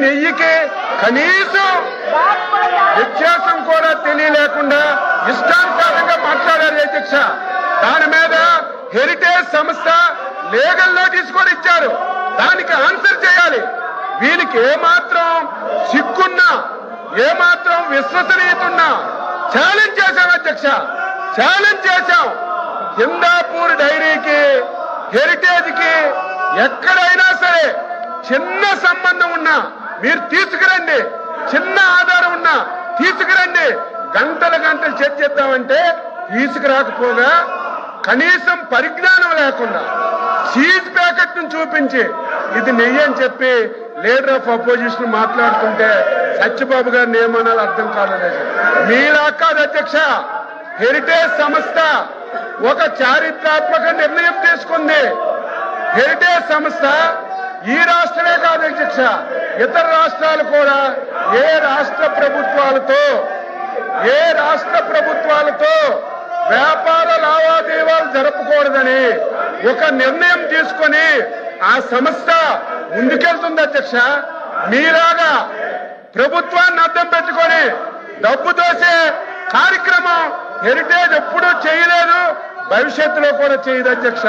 నెయ్యికి కనీసం వ్యత్యాసం కూడా తెలియలేకుండా ఇష్టానుసారంగా మాట్లాడారు అధ్యక్ష. దాని మీద హెరిటేజ్ సంస్థ లీగల్ నోటీస్ కూడా ఇచ్చారు. దానికి ఆన్సర్ చేయాలి. వీరికి ఏమాత్రం సిగ్గున్నా, ఏమాత్రం విశ్వసనీయత ఉన్నా ఛాలెంజ్ చేశాం అధ్యక్ష, ఛాలెంజ్ చేశాం. హిందాపూర్ డైరీకి, హెరిటేజ్ కి ఎక్కడైనా సరే చిన్న సంబంధం ఉన్నా మీరు తీసుకురండి, చిన్న ఆధారం ఉన్నా తీసుకురండి. గంటలు గంటలు చర్చిద్దామంటే తీసుకురాకపోగా కనీసం పరిజ్ఞానం లేకుండా చీజ్ ప్యాకెట్ ను చూపించి ఇది నెయ్యి అని చెప్పి లీడర్ ఆఫ్ అపోజిషన్ మాట్లాడుతుంటే సత్యబాబు గారిని ఏమనాలో అర్థం కాలేదు. మీలా కాదు అధ్యక్ష, హెరిటేజ్ సంస్థ ఒక చారిత్రాత్మక నిర్ణయం తీసుకుంది. హెరిటేజ్ సంస్థ ఈ రాష్ట్రమే కాదు అధ్యక్ష, ఇతర రాష్ట్రాలు కూడా ఏ రాష్ట్ర ప్రభుత్వాలతో వ్యాపార లావాదేవీలు జరపకూడదని ఒక నిర్ణయం తీసుకొని ఆ సంస్థ ముందుకెళ్తుంది అధ్యక్ష. మీలాగా ప్రభుత్వాన్ని అడ్డం పెట్టుకొని డబ్బు దోసే కార్యక్రమం హెరిటేజ్ ఎప్పుడూ చేయలేదు, భవిష్యత్తులో కూడా చేయదు అధ్యక్ష.